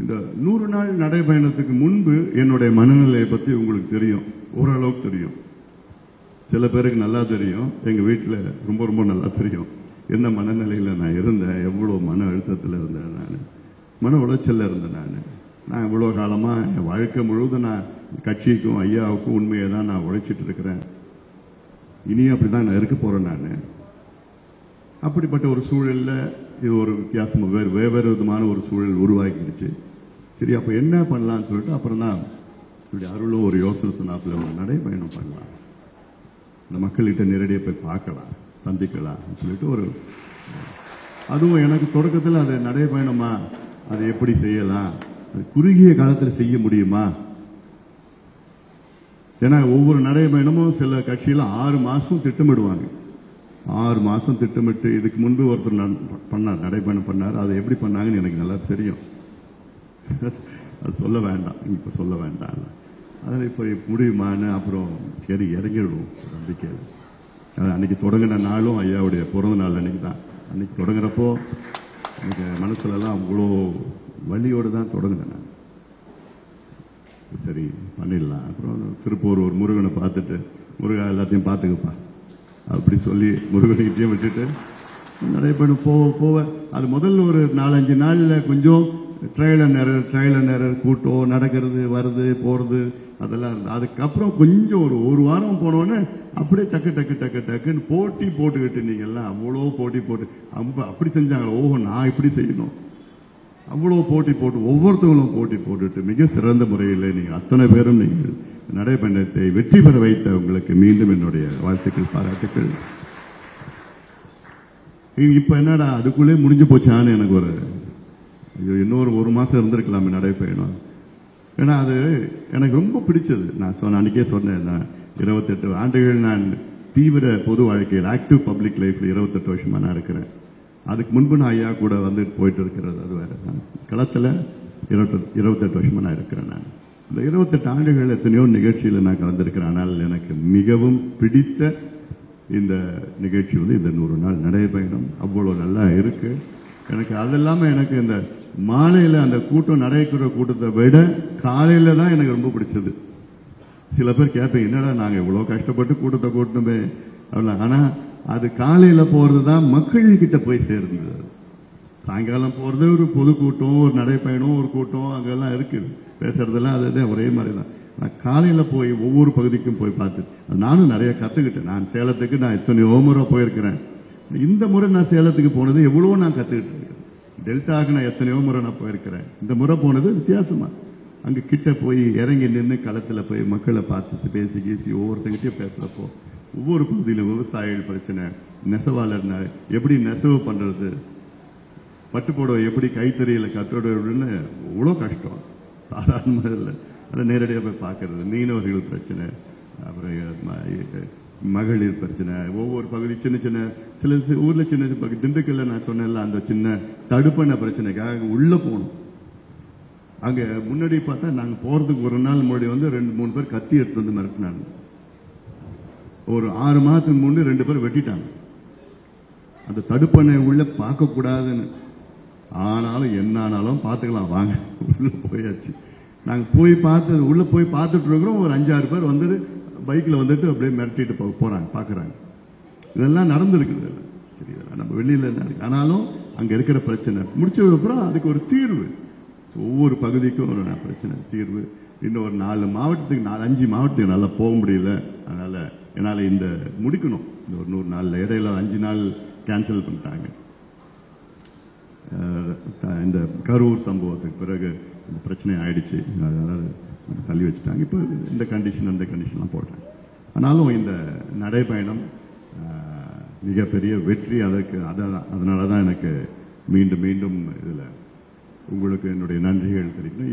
இந்த 100 நாள் நடைபயணத்துக்கு முன்பு என்னுடைய மனநிலையை பற்றி உங்களுக்கு தெரியும், ஓரளவுக்கு தெரியும். சில பேருக்கு நல்லா தெரியும், எங்கள் வீட்டில் ரொம்ப ரொம்ப நல்லா தெரியும் என்ன மனநிலையில் நான் இருந்தேன், எவ்வளோ மன அழுத்தத்தில் இருந்தேன், நான் மன உளைச்சலில் இருந்தேன். நான் இவ்வளோ காலமாக என் வாழ்க்கை முழுவதும் நான் கட்சிக்கும் ஐயாவுக்கும் உண்மையை தான் நான் உழைச்சிட்டு இருக்கிறேன். இனியும் அப்படி தான் நான் இருக்க போகிறேன். நான் அப்படிப்பட்ட ஒரு சூழலில் இது ஒரு வித்தியாசம், வேறு விதமான ஒரு சூழல் உருவாக்கிடுச்சு. சரி, அப்போ என்ன பண்ணலான்னு சொல்லிட்டு அப்புறம் தான் இப்படி அருளும் ஒரு யோசனை சொன்னாப்புல ஒரு நடைபயணம் பண்ணலாம், இந்த மக்கள்கிட்ட நேரடியாக போய் பார்க்கலாம், சந்திக்கலாம் சொல்லிட்டு ஒரு, அதுவும் எனக்கு தொடக்கத்தில் அது நடைபயணமா, அதை எப்படி செய்யலாம், அது குறுகிய காலத்தில் செய்ய முடியுமா? ஏன்னா ஒவ்வொரு நடைபயணமும் சில கட்சியில் 6 மாதம் திட்டமிடுவாங்க. 6 மாதம் திட்டமிட்டு, இதுக்கு முன்பு ஒருத்தர் பண்ணார், நடைபயணம் பண்ணார். அதை எப்படி பண்ணாங்கன்னு எனக்கு நல்லா தெரியும். அது சொல்ல வேண்டாம், இப்போ சொல்ல வேண்டாம். அதில் இப்போ முடியுமான்னு அப்புறம் சரி இறங்கிடுவோம் நம்பிக்கையில். அன்னைக்கு தொடங்கின நாளும் ஐயாவுடைய பிறந்த நாள் அன்னைக்கு தான். அன்னைக்கு தொடங்குறப்போ எனக்கு மனசுலலாம் அவ்வளோ வலியோடு தான் தொடங்கினேன் நான். சரி பண்ணிடலாம். அப்புறம் திருப்பூர் ஒரு முருகனை பார்த்துட்டு, முருகா எல்லாத்தையும் பார்த்துக்கப்பா அப்படி சொல்லி முருகனைக்கிட்டையும் விட்டுட்டு நடைபயணம் போவேன். அது முதல்ல ஒரு 4-5 நாளில் கொஞ்சம் ட்ரையல் அண்ட் எரர் கூட்டம் நடக்கிறது, வருது போகிறது அதெல்லாம் இருந்தது. அதுக்கப்புறம் கொஞ்சம் ஒரு வாரம் போனோடனே அப்படியே டக்குன்னு போட்டி போட்டுக்கிட்டு, நீங்கள்லாம் அவ்வளோ போட்டி போட்டு அப்படி செஞ்சாங்க. ஓஹோ, நான் இப்படி செய்யணும், அவ்வளோ போட்டி போட்டு ஒவ்வொருத்தவங்களும் போட்டி போட்டுட்டு மிக சிறந்த முறையில் நீங்கள் அத்தனை பேரும் நீங்கள் நடைபயணத்தை வெற்றி பெற வைத்த உங்களுக்கு மீண்டும் என்னுடைய வாழ்த்துக்கள், பாராட்டுக்கள். இப்ப என்னடா அதுக்குள்ளே முடிஞ்சு போச்சான்னு எனக்கு ஒரு இன்னொரு 1 மாசம் இருந்திருக்கலாமே நடைபயணம். ஏன்னா அது எனக்கு ரொம்ப பிடிச்சது. நான் அன்னைக்கே சொன்னேன், 28 ஆண்டுகள் நான் தீவிர பொது வாழ்க்கையில் ஆக்டிவ் பப்ளிக் லைஃப்ல 28 வருஷமா நான் இருக்கிறேன். அதுக்கு முன்பு நான் ஐயா கூட வந்து போயிட்டு இருக்கிறது அது வேற. களத்தில் 28 வருஷமா நான் இருக்கிறேன். நான் இந்த 28 ஆண்டுகள் எத்தனையோ நிகழ்ச்சியில் நான் கலந்திருக்கிறேன். ஆனால் எனக்கு மிகவும் பிடித்த இந்த நிகழ்ச்சி வந்து இந்த 100 நாள் நடைபயணம். அவ்வளோ நல்லா இருக்கு எனக்கு. அது இல்லாமல் எனக்கு இந்த மாலையில் அந்த கூட்டம் நடக்கிற கூட்டத்தை விட காலையில் தான் எனக்கு ரொம்ப பிடிச்சது. சில பேர் கேட்பேன், என்னடா நாங்கள் இவ்வளோ கஷ்டப்பட்டு கூட்டத்தை கூட்டணுமே அவ்வளோ, ஆனால் அது காலையில் போகிறது தான் மக்கள்கிட்ட போய் சேர்ந்தது. சாயங்காலம் போகிறது ஒரு பொதுக்கூட்டம், ஒரு நடைப்பயணம், ஒரு கூட்டம் அங்கெல்லாம் இருக்குது, பேசுறதெல்லாம் அதுதான் ஒரே மாதிரி தான். நான் காலையில் போய் ஒவ்வொரு பகுதிக்கும் போய் பார்த்து நானும் நிறைய கற்றுக்கிட்டேன். நான் சேலத்துக்கு எத்தனையோ முறை போயிருக்கிறேன். இந்த முறை நான் சேலத்துக்கு போனது எவ்வளோ நான் கற்றுக்கிட்டு இருக்கேன். டெல்டாவுக்கு நான் எத்தனையோ முறை நான் போயிருக்கிறேன். இந்த முறை போனது வித்தியாசமா, அங்கே கிட்ட போய் இறங்கி நின்று களத்தில் போய் மக்களை பார்த்து பேசி ஒவ்வொருத்தங்கிட்டையும் பேசுகிறப்போ ஒவ்வொரு பகுதியிலும் விவசாயிகள் பிரச்சனை, நெசவாளர் எப்படி நெசவு பண்ணுறது, பட்டுப்புடவை எப்படி கைத்தறியில் கட்டுறதுன்னு அவ்வளோ கஷ்டம், சாதாரணமாக இல்லை. அதை நேரடியாக போய் பார்க்கறது, மீனவர்கள் பிரச்சனை, அப்புறம் மகளிர் பிரச்சனை, ஒவ்வொரு பகுதி சின்ன சில ஊரில் சின்ன பகுதி, திண்டுக்கல்ல நான் சொன்னேன்ல அந்த சின்ன தடுப்பண பிரச்சனைக்காக உள்ளே போகணும். அங்கே முன்னாடி பார்த்தா நாங்கள் போகிறதுக்கு ஒரு நாள் முன்னாடி வந்து 2-3 பேர் கத்தி எடுத்து வந்து மிரட்டினாங்க. ஒரு 6 மாதத்துக்கு முன்னே 2 பேர் வெட்டிட்டாங்க. அந்த தடுப்பணை உள்ள பார்க்கக்கூடாதுன்னு. ஆனாலும் என்ன ஆனாலும் பார்த்துக்கலாம் வாங்க, உள்ள போயாச்சு. நாங்கள் போய் பார்த்து உள்ள போய் பார்த்துட்டு இருக்கிறோம். ஒரு 5-6 பேர் வந்து பைக்கில் வந்துட்டு அப்படியே மிரட்டிட்டு போறாங்க, பார்க்குறாங்க. இதெல்லாம் நடந்திருக்குது. சரி, நம்ம வெளியில் என்ன இருக்கு, ஆனாலும் அங்கே இருக்கிற பிரச்சனை முடிச்சதுக்கப்புறம் அதுக்கு ஒரு தீர்வு. ஒவ்வொரு பகுதிக்கும் ஒரு பிரச்சனை தீர்வு. இன்னும் ஒரு 4 மாவட்டத்துக்கு 4-5 மாவட்டத்துக்கு நல்லா போக முடியல. அதனால என்னால் இந்த முடிக்கணும். இந்த ஒரு 100 நாளில் இடையில 5 நாள் கேன்சல் பண்ணிட்டாங்க. இந்த கரூர் சம்பவத்துக்கு பிறகு இந்த பிரச்சனை ஆயிடுச்சு, அதனால தள்ளி வச்சுட்டாங்க. இப்போ இந்த கண்டிஷன் அந்த கண்டிஷன்லாம் போட்டாங்க. ஆனாலும் இந்த நடைபயணம் மிகப்பெரிய வெற்றி. அதனால தான் எனக்கு மீண்டும் இதில் உங்களுக்கு என்னுடைய நன்றிகள் தெரிவிக்கணும்.